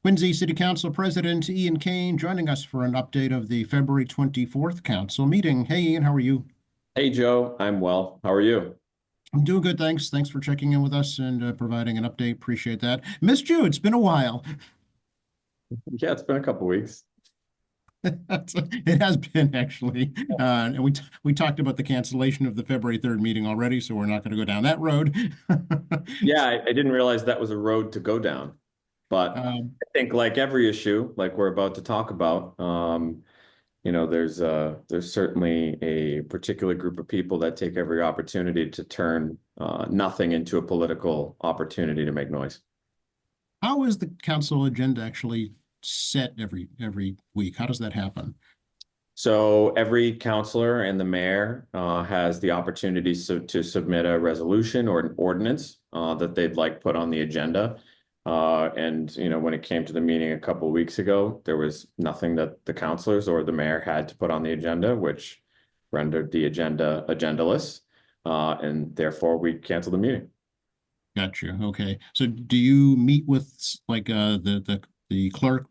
Quincy City Council President Ian Kane joining us for an update of the February 24th council meeting. Hey, Ian, how are you? Hey, Joe. I'm well. How are you? I'm doing good, thanks. Thanks for checking in with us and providing an update. Appreciate that. Missed you. It's been a while. Yeah, it's been a couple weeks. It has been actually, and we talked about the cancellation of the February 3rd meeting already, so we're not going to go down that road. Yeah, I didn't realize that was a road to go down. But Um, I think like every issue, like we're about to talk about, there's certainly a particular group of people that take every opportunity to turn nothing into a political opportunity to make noise. how is the council agenda actually set every week? How does that happen? So every counselor and the mayor has the opportunity to submit a resolution or an ordinance that they'd like put on the agenda. And when it came to the meeting a couple of weeks ago, there was nothing that the counselors or the mayor had to put on the agenda, which rendered the agenda agendaless. And therefore, we canceled the meeting. Gotcha. Okay. So do you meet with like the clerk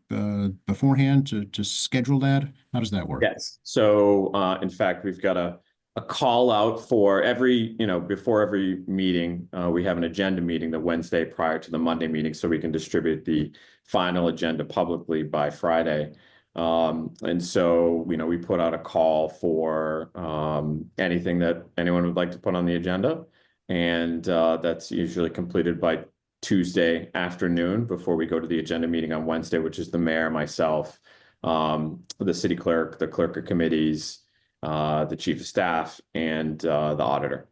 beforehand to schedule that? How does that work? Yes. So, in fact, we've got a call out for every, before every meeting, we have an agenda meeting the Wednesday prior to the Monday meeting so we can distribute the final agenda publicly by Friday. And so, we put out a call for anything that anyone would like to put on the agenda. And that's usually completed by Tuesday afternoon before we go to the agenda meeting on Wednesday, which is the mayor, myself, the city clerk, the clerk of committees, the chief of staff, and the auditor.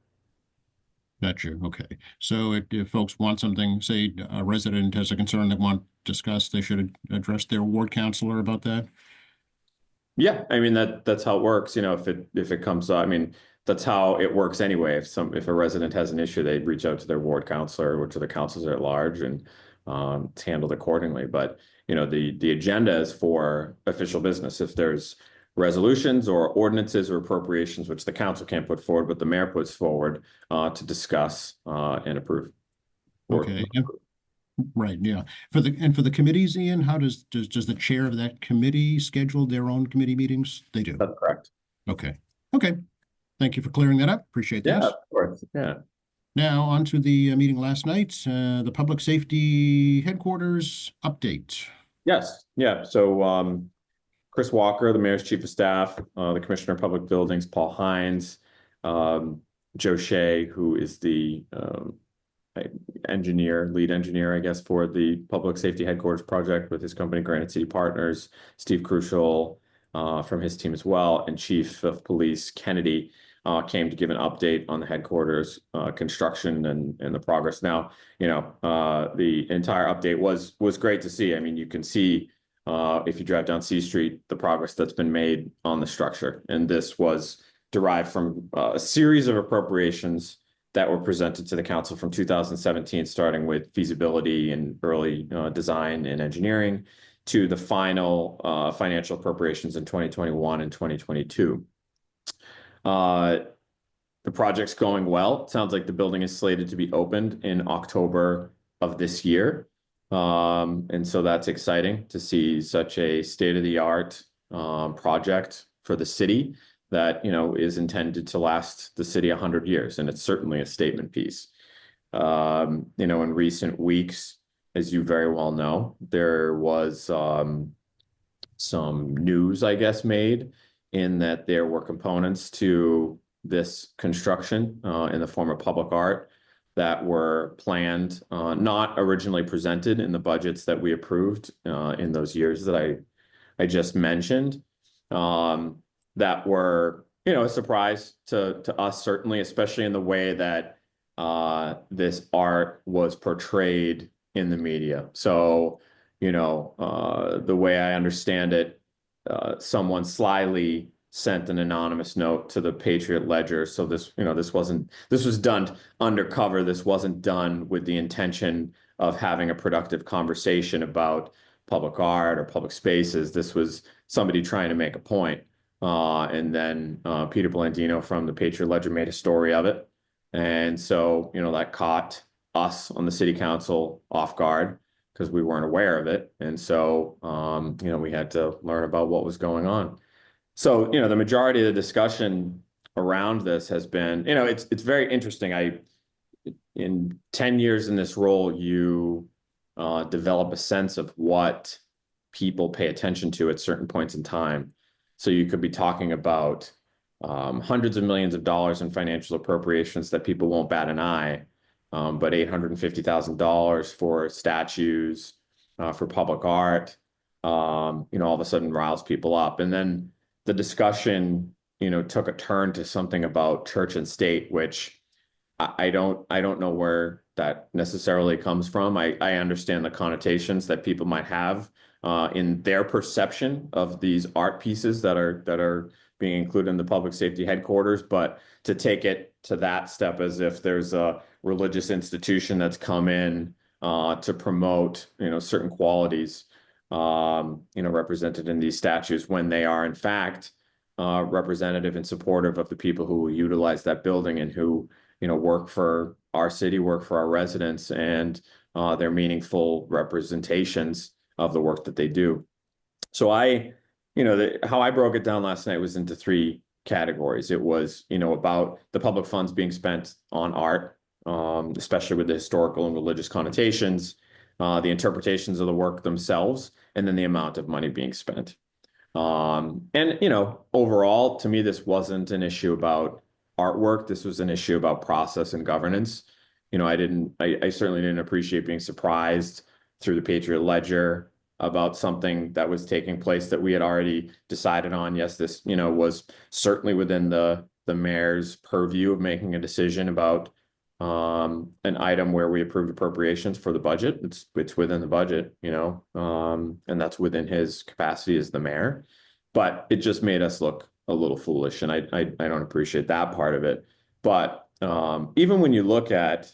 Gotcha. Okay. So if folks want something, say a resident has a concern they want discussed, they should address their ward counselor about that. Yeah, I mean that's how it works. If it comes up, I mean that's how it works anyway. If a resident has an issue, they reach out to their ward counselor, which are the councils at large, and it's handled accordingly. But the agenda is for official business. If there's resolutions or ordinances or appropriations, which the council can't put forward, but the mayor puts forward to discuss and approve. Or Okay. Right. Yeah. For the committees, Ian, how does the chair of that committee schedule their own committee meetings? They do. that's correct. Okay. Okay. Thank you for clearing that up. Appreciate Yeah, that. of course. Yeah. Now, on to the meeting last night, the Public Safety Headquarters update. Yes. Yeah. So Chris Walker, the mayor's chief of staff, the commissioner of public buildings, Paul Hines, Joe Shea, who is the lead engineer, I guess, for the public safety headquarters project with his company, Granite City Partners, Steve Crucial from his team as well, and chief of police Kennedy came to give an update on the headquarters construction and the progress. Now, the entire update was great to see. I mean, you can see if you drive down C Street, the progress that's been made on the structure. And this was derived from a series of appropriations that were presented to the council from 2017, starting with feasibility and early design and engineering to the final financial appropriations in 2021 and 2022. The project's going well. It sounds like the building is slated to be opened in October of this year. And so that's exciting to see such a state-of-the-art project for the city that is intended to last the city 100 years, and it's certainly a statement piece. In recent weeks, as you very well know, there was some news, I guess, made in that there were components to this construction in the form of public art that were planned, not originally presented in the budgets that we approved in those years that I just mentioned, that were, a surprise to us, certainly, especially in the way that this art was portrayed in the media. So, the way I understand it, someone slyly sent an anonymous note to the Patriot Ledger. So this was done undercover. This wasn't done with the intention of having a productive conversation about public art or public spaces. This was somebody trying to make a point. And then Peter Blandino from the Patriot Ledger made a story of it. And so, that caught us on the city council off guard. because we weren't aware of it. And so, you know, we had to learn about what was going on. So, you know, the majority of the discussion around this has been, you know, it's very interesting. In 10 years in this role, you develop a sense of what people pay attention to at certain points in time. So you could be talking about hundreds of millions of dollars in financial appropriations that people won't bat an eye, but $850,000 for statues, for public art, you know, all of a sudden riles people up. And then the discussion, you know, took a turn to something about church and state, which I don't know where that necessarily comes from. I understand the connotations that people might have in their perception of these art pieces that are being included in the public safety headquarters, but to take it to that step as if there's a religious institution that's come in to promote, you know, certain qualities, you know, represented in these statues when they are in fact representative and supportive of the people who utilize that building and who, you know, work for our city, work for our residents, and they're meaningful representations of the work that they do. So you know, how I broke it down last night was into 3 categories. It was, you know, about the public funds being spent on art, especially with the historical and religious connotations, the interpretations of the work themselves, and then the amount of money being spent. And, you know, overall, to me, this wasn't an issue about artwork. This was an issue about process and governance. You know, I certainly didn't appreciate being surprised through the Patriot Ledger about something that was taking place that we had already decided on. Yes, this, you know, was certainly within the mayor's purview of making a decision about an item where we approved appropriations for the budget. It's within the budget, you know, and that's within his capacity as the mayor. But it just made us look a little foolish, and I don't appreciate that part of it. But even when you look at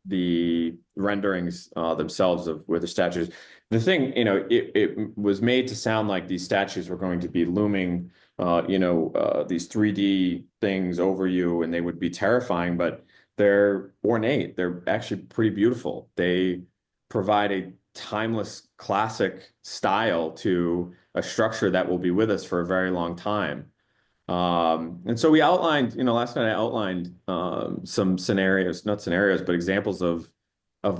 the renderings themselves of where the statues, the thing, you know, it was made to sound like these statues were going to be looming, you know, these 3D things over you, and they would be terrifying, but they're ornate. They're actually pretty beautiful. They provide a timeless classic style to a structure that will be with us for a very long time. And so we outlined, you know, last night I outlined some scenarios, not scenarios, but examples of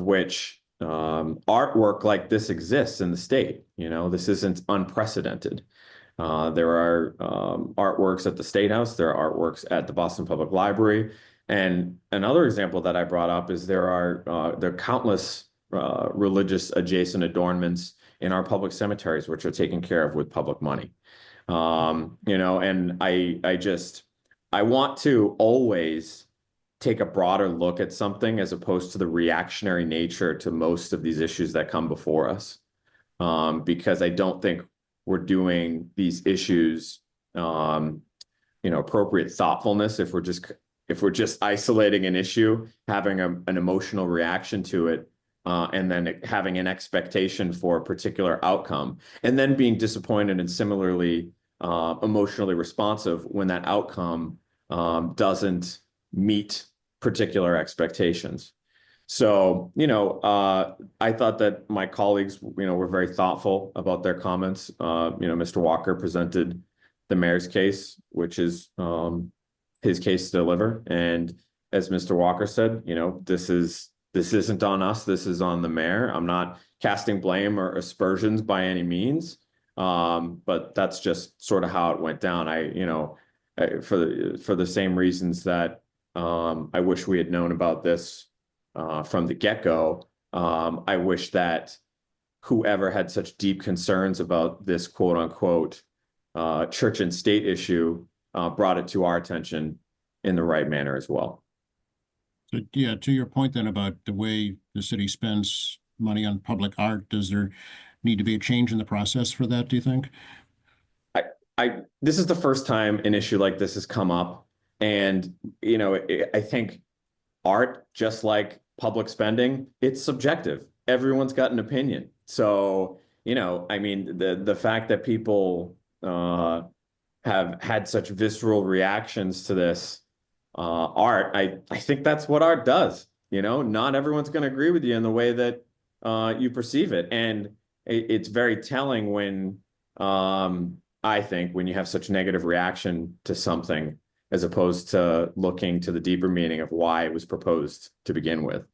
which artwork like this exists in the state. You know, this isn't unprecedented. There are artworks at the State House. There are artworks at the Boston Public Library. And another example that I brought up is there are countless religious adjacent adornments in our public cemeteries, which are taken care of with public money. You know, and I want to always take a broader look at something as opposed to the reactionary nature to most of these issues that come before us. Because I don't think we're doing these issues, you know, appropriate thoughtfulness if we're just isolating an issue, having an emotional reaction to it, and then having an expectation for a particular outcome, and then being disappointed and similarly emotionally responsive when that outcome doesn't meet particular expectations. So, you know, I thought that my colleagues, you know, were very thoughtful about their comments. You know, Mr. Walker presented the mayor's case, which is his case to deliver. And as Mr. Walker said, you know, this isn't on us. This is on the mayor. I'm not casting blame or aspersions by any means. But that's just sort of how it went down. For the same reasons that I wish we had known about this from the get-go. I wish that whoever had such deep concerns about this quote unquote church and state issue brought it to our attention in the right manner as well. So, yeah, to your point then about the way the city spends money on public art, does there need to be a change in the process for that, do you think? This is the first time an issue like this has come up. And, you know, I think art, just like public spending, it's subjective. Everyone's got an opinion. So, you know, I mean, the fact that people have had such visceral reactions to this art, I think that's what art does. You know, not everyone's going to agree with you in the way that you perceive it. And it's very telling when, I think, when you have such negative reaction to something, as opposed to looking to the deeper meaning of why it was proposed to begin with.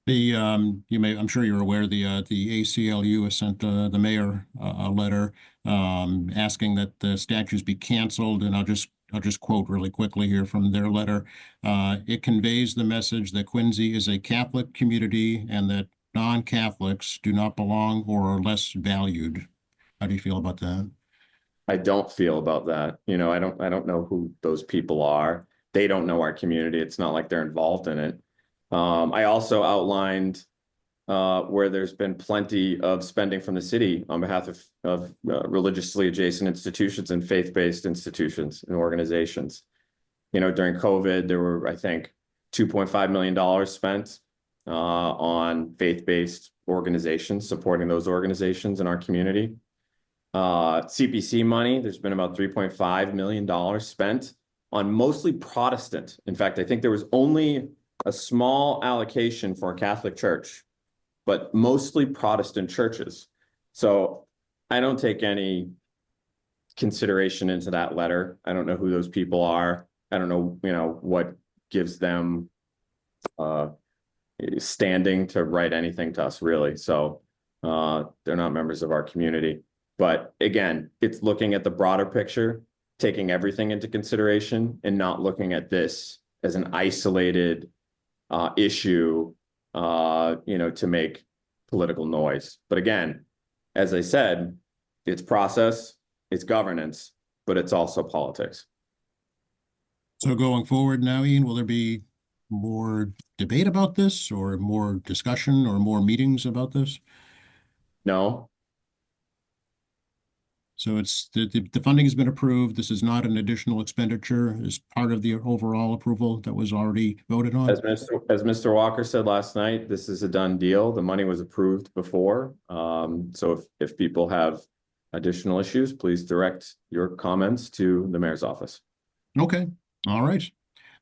I'm sure you're aware, the ACLU has sent the mayor a letter asking that the statues be canceled, and I'll just quote really quickly here from their letter. It conveys the message that Quincy is a Catholic community and that non-Catholics do not belong or are less valued. How do you feel about that? I don't feel about that. You know, I don't know who those people are. They don't know our community. It's not like they're involved in it. I also outlined where there's been plenty of spending from the city on behalf of religiously adjacent institutions and faith-based institutions and organizations. You know, during COVID, there were, I think, $2.5 million spent on faith-based organizations, supporting those organizations in our community. CPC money, there's been about $3.5 million spent on mostly Protestant. In fact, I think there was only a small allocation for a Catholic church, but mostly Protestant churches. So I don't take any consideration into that letter. I don't know who those people are. I don't know, you know, what gives them standing to write anything to us, really. So they're not members of our community. But again, it's looking at the broader picture, taking everything into consideration, and not looking at this as an isolated issue, you know, to make political noise. But again, as I said, it's process, it's governance, but it's also politics. So going forward now, Ian, will there be more debate about this, or more discussion, or more meetings about this? No. So it's the funding has been approved. This is not an additional expenditure as part of the overall approval that was already voted on. As Mr. Walker said last night, this is a done deal. The money was approved before. So if people have additional issues, please direct your comments to the mayor's office. Okay, all right.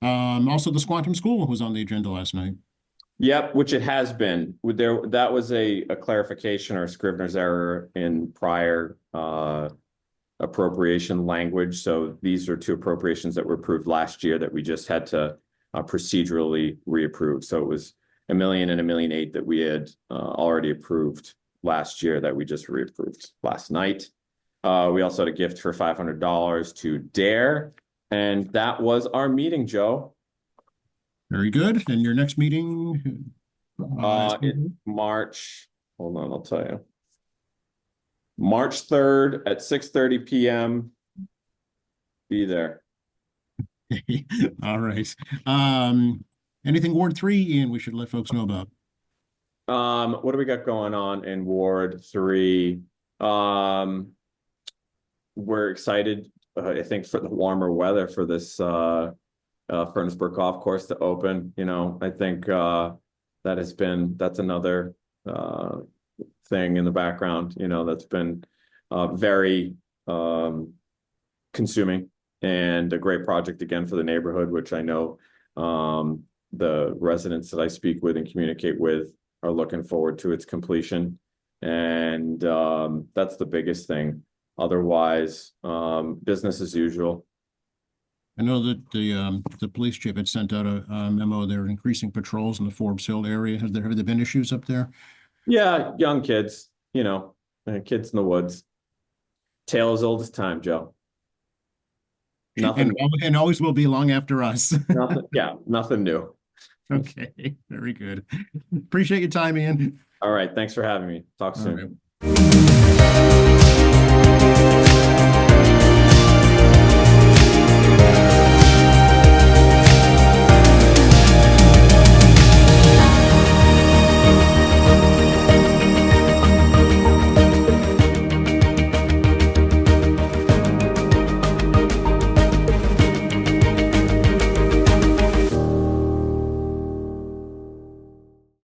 Also, the Squantum School was on the agenda last night. Yep, which it has been. That was a clarification or a Scrivener's error in prior appropriation language. So these are two appropriations that were approved last year that we just had to procedurally reapprove. So it was $1 million and $1.8 million that we had already approved last year that we just reapproved last night. We also had a gift for $500 to DARE, and that was our meeting, Joe. Very good. And your next meeting? In March, hold on, I'll tell you. March 3rd at 6:30 p.m. Be there. All right. Anything Ward 3, Ian, we should let folks know about? What do we got going on in Ward 3? We're excited, I think, for the warmer weather for this Furnace Brook Golf Course to open. You know, I think that's another thing in the background, you know, that's been very consuming, and a great project again for the neighborhood, which I know the residents that I speak with and communicate with are looking forward to its completion. And that's the biggest thing. Otherwise, business as usual. I know that the police chief had sent out a memo. They're increasing patrols in the Forbes Hill area. Have there been issues up there? Yeah, young kids, you know, kids in the woods. Tale as old as time, Joe. Nothing, and always will be long after us. nothing, yeah, nothing new. Okay, very good. Appreciate your time, Ian. All right, thanks for having me. Talk soon. All right.